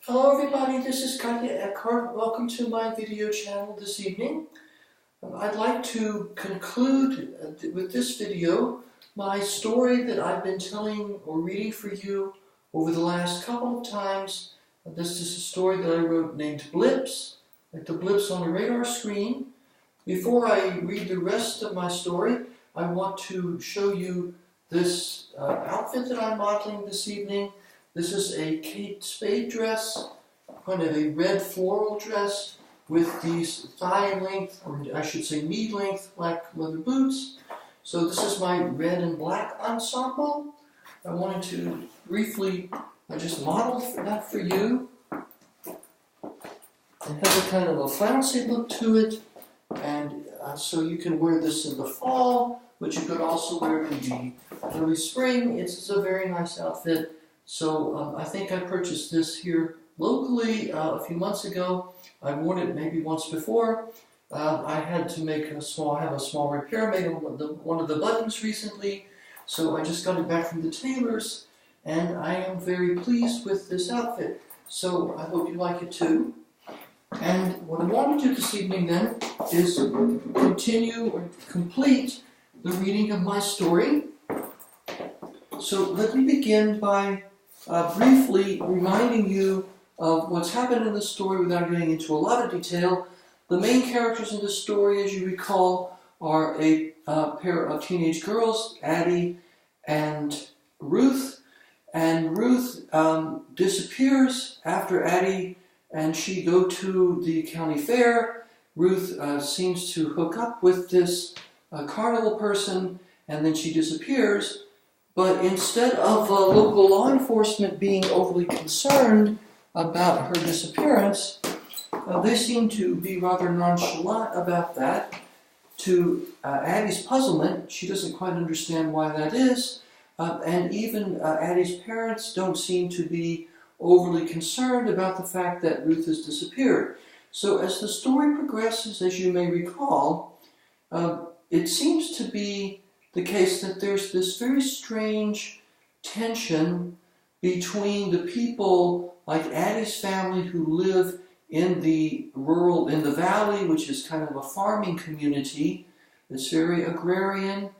Hello everybody, this is Katje. Welcome to my video channel this evening. I'd like to conclude with this video my story that I've been telling or reading for you over the last couple of times. This is a story that I wrote named Blips, like the blips on a radar screen. Before I read the rest of my story, I want to show you this outfit that I'm modeling this evening. This is a Kate Spade dress, kind of a red floral dress with these thigh-length, or I should say knee-length, black leather boots. So this is my red and black ensemble. I wanted to briefly just model that for you. It has a kind of a flouncy look to it, and so you can wear this in the fall, but you could also wear it in the early spring. It's a very nice outfit. So I think I purchased this here locally a few months ago. I've worn it maybe once before. I had to have a small repair made on one of the buttons recently. So I just got it back from the tailors, and I am very pleased with this outfit. So I hope you like it too. And what I want to do this evening then is continue or complete the reading of my story. So let me begin by briefly reminding you of what's happened in the story without getting into a lot of detail. The main characters in the story, as you recall, are a pair of teenage girls, Addie and Ruth. And Ruth disappears after Addie and she go to the county fair. Ruth seems to hook up with this carnival person, and then she disappears. But instead of local law enforcement being overly concerned about her disappearance, they seem to be rather nonchalant about that. To Addie's puzzlement, she doesn't quite understand why that is, and even Addie's parents don't seem to be overly concerned about the fact that Ruth has disappeared. So as the story progresses, as you may recall, it seems to be the case that there's this very strange tension between the people like Addie's family who live in the valley, which is kind of a farming community. It's very agrarian,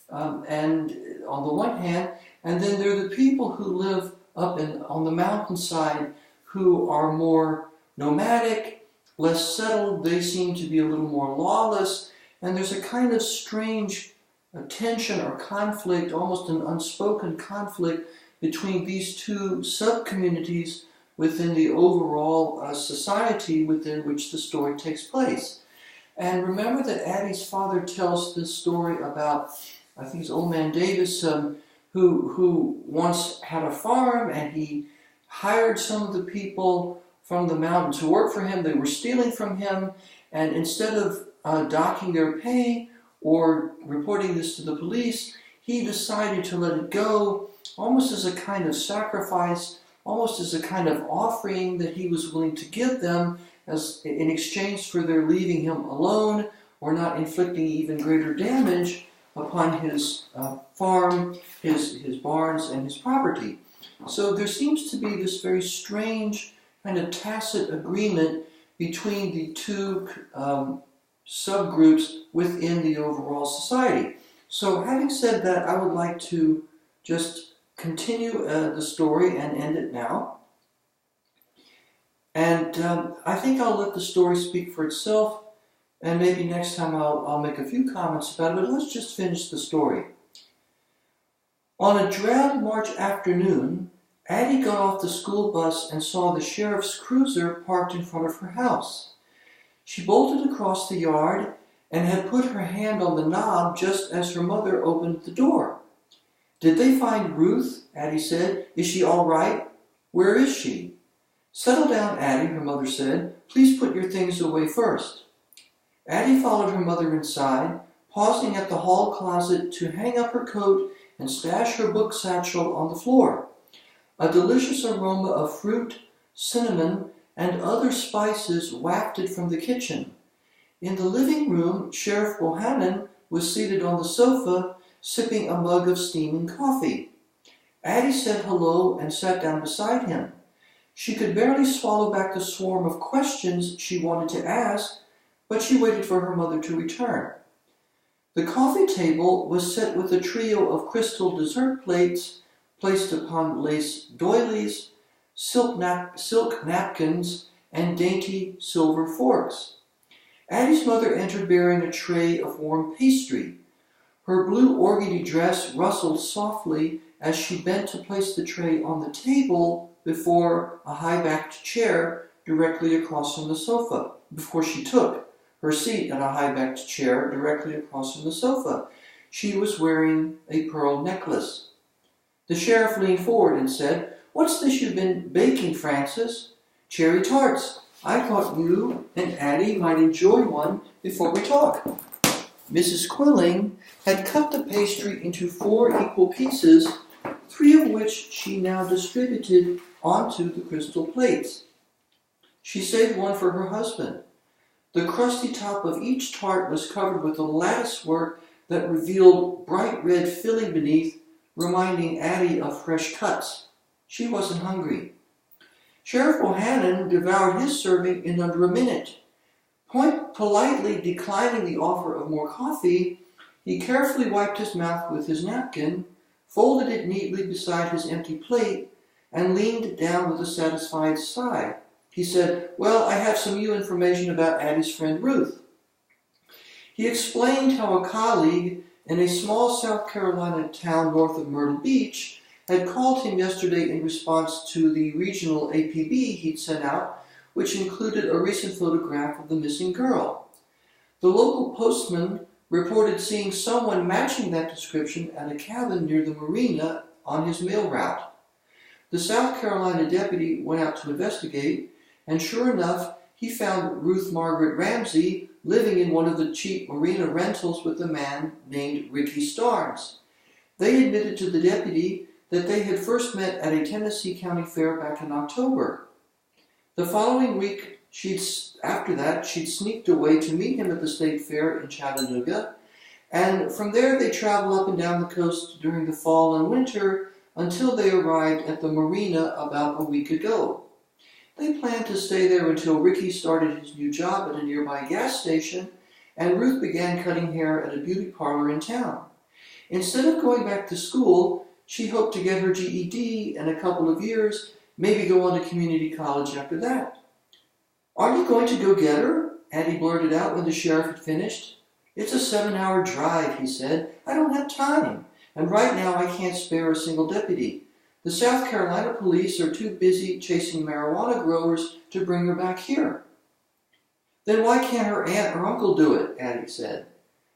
and on the one hand, and then there are the people who live up on the mountainside who are more nomadic, less settled. They seem to be a little more lawless, and there's a kind of strange tension or conflict, almost an unspoken conflict between these two sub-communities within the overall society within which the story takes place. And remember that Addie's father tells this story about, I think it's Old Man Davis, who once had a farm, and he hired some of the people from the mountain to work for him. They were stealing from him, and instead of docking their pay or reporting this to the police, he decided to let it go, almost as a kind of sacrifice, almost as a kind of offering that he was willing to give them as in exchange for their leaving him alone or not inflicting even greater damage upon his farm, his barns, and his property. So there seems to be this very strange kind of tacit agreement between the two subgroups within the overall society. So having said that, I would like to just continue the story and end it now. And I think I'll let the story speak for itself, and maybe next time I'll make a few comments about it, but let's just finish the story. On a drab March afternoon, Addie got off the school bus and saw the sheriff's cruiser parked in front of her house. She bolted across the yard and had put her hand on the knob just as her mother opened the door. "Did they find Ruth?" Addie said. "Is she all right? Where is she?" "Settle down, Addie," her mother said. "Please put your things away first." Addie followed her mother inside, pausing at the hall closet to hang up her coat and stash her book satchel on the floor. A delicious aroma of fruit, cinnamon, and other spices wafted from the kitchen. In the living room, Sheriff Bohannon was seated on the sofa, sipping a mug of steaming coffee. Addie said hello and sat down beside him. She could barely swallow back the swarm of questions she wanted to ask, but she waited for her mother to return. The coffee table was set with a trio of crystal dessert plates placed upon lace doilies, silk napkins, and dainty silver forks. Addie's mother entered bearing a tray of warm pastry. Her blue organdy dress rustled softly as she bent to place the tray on the table before a high-backed chair directly across from the sofa, before she took her seat in a high-backed chair directly across from the sofa. She was wearing a pearl necklace. The sheriff leaned forward and said, "What's this you've been baking, Frances?" "Cherry tarts. I thought you and Addie might enjoy one before we talk." Mrs. Quilling had cut the pastry into 4 equal pieces, 3 of which she now distributed onto the crystal plates. She saved one for her husband. The crusty top of each tart was covered with a lattice work that revealed bright red filling beneath, reminding Addie of fresh cuts. She wasn't hungry. Sheriff Bohannon devoured his serving in under a minute. Politely declining the offer of more coffee, he carefully wiped his mouth with his napkin, folded it neatly beside his empty plate, and leaned down with a satisfied sigh. He said, "Well, I have some new information about Addie's friend Ruth." He explained how a colleague in a small South Carolina town north of Myrtle Beach had called him yesterday in response to the regional APB he'd sent out, which included a recent photograph of the missing girl. The local postman reported seeing someone matching that description at a cabin near the marina on his mail route. The South Carolina deputy went out to investigate, and sure enough, he found Ruth Margaret Ramsey living in one of the cheap marina rentals with a man named Ricky Starnes. They admitted to the deputy that they had first met at a Tennessee County fair back in October. The following week, after that, she'd sneaked away to meet him at the state fair in Chattanooga, and from there they traveled up and down the coast during the fall and winter until they arrived at the marina about a week ago. They planned to stay there until Ricky started his new job at a nearby gas station, and Ruth began cutting hair at a beauty parlor in town. Instead of going back to school, she hoped to get her GED in a couple of years, maybe go on to community college after that. "Aren't you going to go get her?" Addie blurted out when the sheriff had finished. "It's a 7-hour drive," he said. "I don't have time, and right now I can't spare a single deputy. The South Carolina police are too busy chasing marijuana growers to bring her back here." "Then why can't her aunt or uncle do it?" Addie said.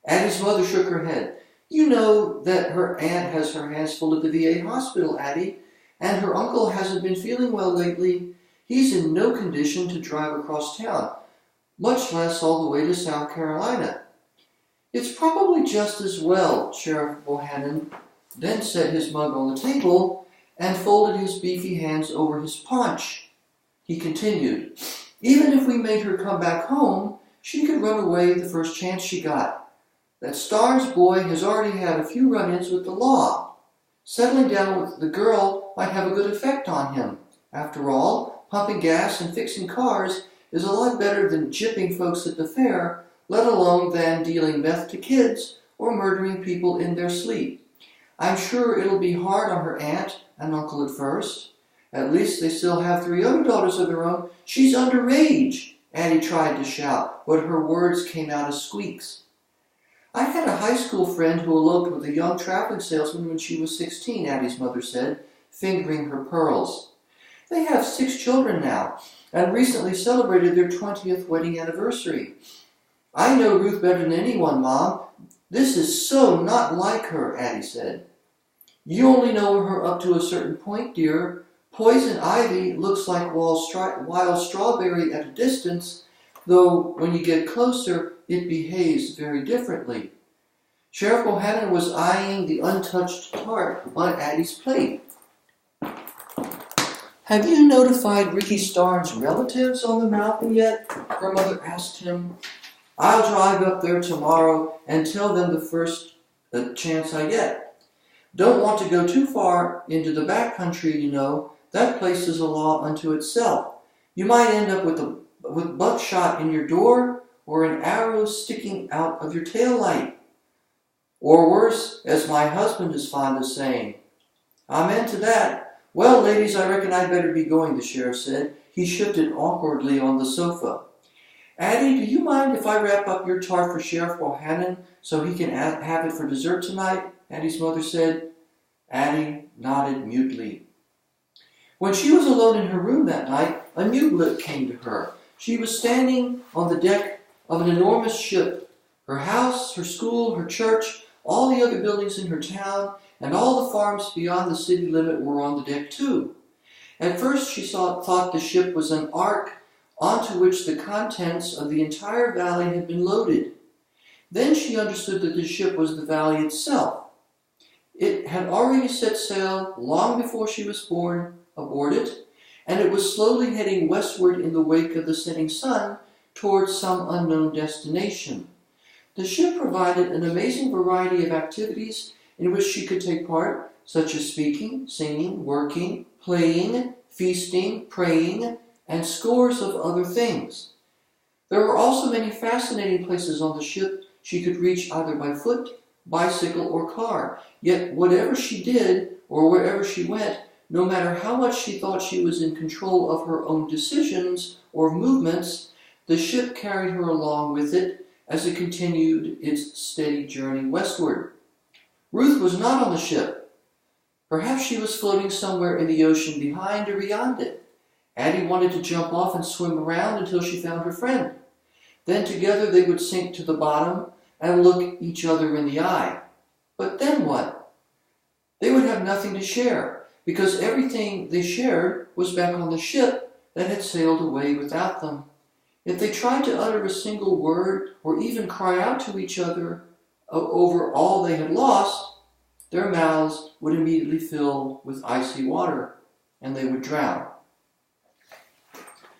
Addie's mother shook her head. "You know that her aunt has her hands full at the VA hospital, Addie, and her uncle hasn't been feeling well lately. He's in no condition to drive across town, much less all the way to South Carolina." "It's probably just as well," Sheriff Bohannon then set his mug on the table and folded his beefy hands over his paunch. He continued, "Even if we made her come back home, she could run away the first chance she got. That Starnes boy has already had a few run-ins with the law. Settling down with the girl might have a good effect on him. After all, pumping gas and fixing cars is a lot better than gypping folks at the fair, let alone than dealing meth to kids or murdering people in their sleep. I'm sure it'll be hard on her aunt and uncle at first. At least they still have 3 other daughters of their own." "She's underage," Addie tried to shout, but her words came out as squeaks. "I had a high school friend who eloped with a young traveling salesman when she was 16, Addie's mother said, fingering her pearls. "They have 6 children now, and recently celebrated their 20th wedding anniversary." "I know Ruth better than anyone, Mom. This is so not like her," Addie said. "You only know her up to a certain point, dear. Poison ivy looks like wild strawberry at a distance, though when you get closer, it behaves very differently." Sheriff Bohannon was eyeing the untouched tart on Addie's plate. "Have you notified Ricky Starnes' relatives on the mountain yet?" her mother asked him. "I'll drive up there tomorrow and tell them the first chance I get." Don't want to go too far into the back country, you know. That place is a law unto itself. You might end up with buckshot in your door or an arrow sticking out of your tail light. Or worse, as my husband is fond of saying. Amen to that. Well, ladies, I reckon I'd better be going, the sheriff said. He shifted awkwardly on the sofa. Addie, do you mind if I wrap up your tart for Sheriff Bohannon so he can have it for dessert tonight? Addie's mother said. Addie nodded mutely. When she was alone in her room that night, a new look came to her. She was standing on the deck of an enormous ship. Her house, her school, her church, all the other buildings in her town, and all the farms beyond the city limit were on the deck too. At first she thought the ship was an ark onto which the contents of the entire valley had been loaded. Then she understood that the ship was the valley itself. It had already set sail long before she was born aboard it, and it was slowly heading westward in the wake of the setting sun towards some unknown destination. The ship provided an amazing variety of activities in which she could take part, such as speaking, singing, working, playing, feasting, praying, and scores of other things. There were also many fascinating places on the ship she could reach either by foot, bicycle, or car. Yet whatever she did, or wherever she went, no matter how much she thought she was in control of her own decisions or movements, the ship carried her along with it as it continued its steady journey westward. Ruth was not on the ship. Perhaps she was floating somewhere in the ocean behind or beyond it. Addie wanted to jump off and swim around until she found her friend. Then together they would sink to the bottom and look each other in the eye. But then what? They would have nothing to share, because everything they shared was back on the ship that had sailed away without them. If they tried to utter a single word or even cry out to each other over all they had lost, their mouths would immediately fill with icy water, and they would drown.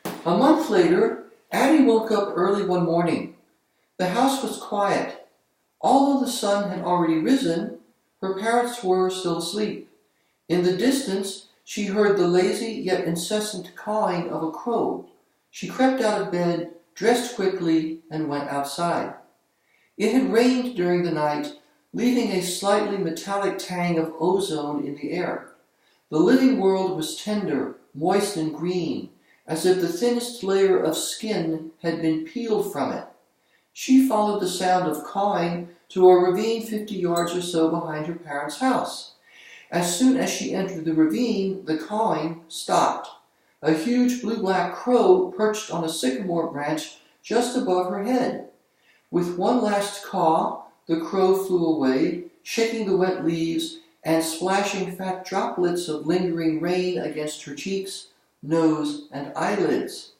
A month later, Addie woke up early one morning. The house was quiet. Although the sun had already risen, her parents were still asleep. In the distance, she heard the lazy yet incessant cawing of a crow. She crept out of bed, dressed quickly, and went outside. It had rained during the night, leaving a slightly metallic tang of ozone in the air. The living world was tender, moist, and green, as if the thinnest layer of skin had been peeled from it. She followed the sound of cawing to a ravine 50 yards or so behind her parents' house. As soon as she entered the ravine, the cawing stopped. A huge blue-black crow perched on a sycamore branch just above her head. With one last caw, the crow flew away, shaking the wet leaves and splashing fat droplets of lingering rain against her cheeks, nose, and eyelids.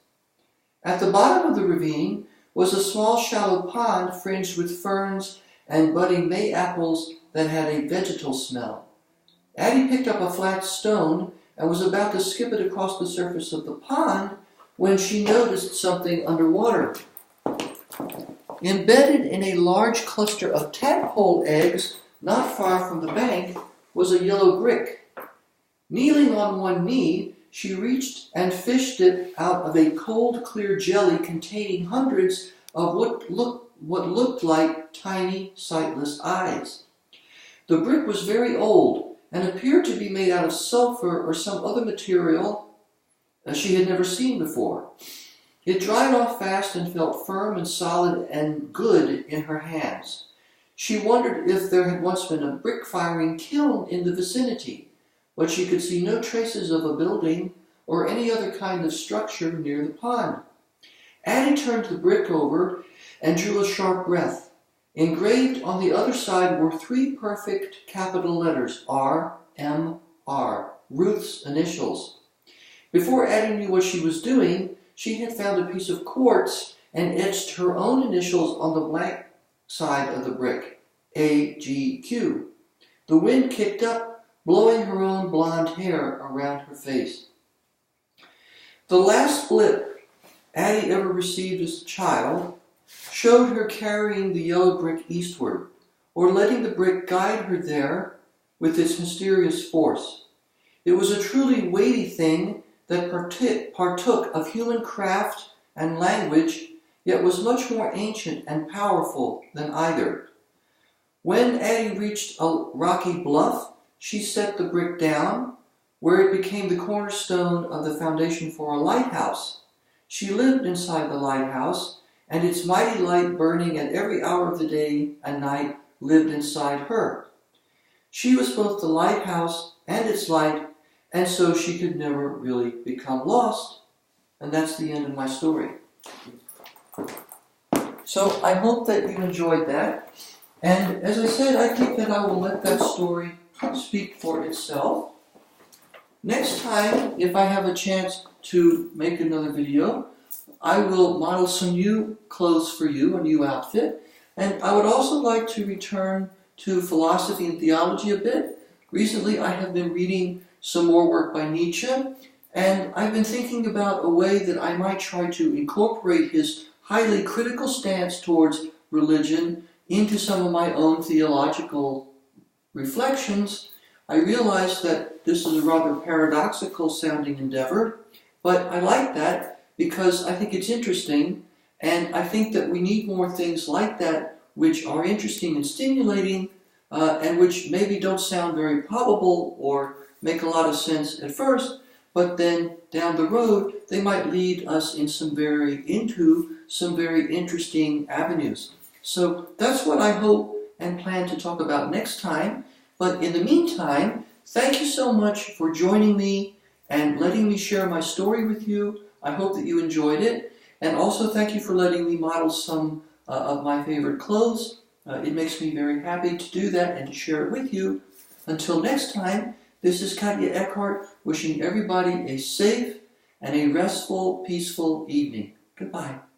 At the bottom of the ravine was a small shallow pond fringed with ferns and budding May apples that had a vegetal smell. Addie picked up a flat stone and was about to skip it across the surface of the pond when she noticed something underwater. Embedded in a large cluster of tadpole eggs not far from the bank was a yellow brick. Kneeling on one knee, she reached and fished it out of a cold, clear jelly containing hundreds of what looked like tiny, sightless eyes. The brick was very old and appeared to be made out of sulfur or some other material she had never seen before. It dried off fast and felt firm and solid and good in her hands. She wondered if there had once been a brick-firing kiln in the vicinity, but she could see no traces of a building or any other kind of structure near the pond. Addie turned the brick over and drew a sharp breath. Engraved on the other side were 3 perfect capital letters, R.M.R., Ruth's initials. Before Addie knew what she was doing, she had found a piece of quartz and etched her own initials on the blank side of the brick, A.G.Q. The wind kicked up, blowing her own blonde hair around her face. The last blip Addie ever received as a child showed her carrying the yellow brick eastward, or letting the brick guide her there, with its mysterious force. It was a truly weighty thing that partook of human craft and language, yet was much more ancient and powerful than either. When Addie reached a rocky bluff, she set the brick down, where it became the cornerstone of the foundation for a lighthouse. She lived inside the lighthouse, and its mighty light burning at every hour of the day and night lived inside her. She was both the lighthouse and its light, and so she could never really become lost. And that's the end of my story. So I hope that you enjoyed that. And as I said, I think that I will let that story speak for itself. Next time, if I have a chance to make another video, I will model some new clothes for you, a new outfit. And I would also like to return to philosophy and theology a bit. Recently, I have been reading some more work by Nietzsche, and I've been thinking about a way that I might try to incorporate his highly critical stance towards religion into some of my own theological reflections. I realize that this is a rather paradoxical sounding endeavor, but I like that because I think it's interesting, and I think that we need more things like that which are interesting and stimulating, and which maybe don't sound very probable or make a lot of sense at first, but then down the road they might lead us into some very interesting avenues. So that's what I hope and plan to talk about next time. But in the meantime, thank you so much for joining me and letting me share my story with you. I hope that you enjoyed it. And also thank you for letting me model some of my favorite clothes. It makes me very happy to do that and to share it with you. Until next time, this is Katje Eckhart wishing everybody a safe and a restful, peaceful evening. Goodbye.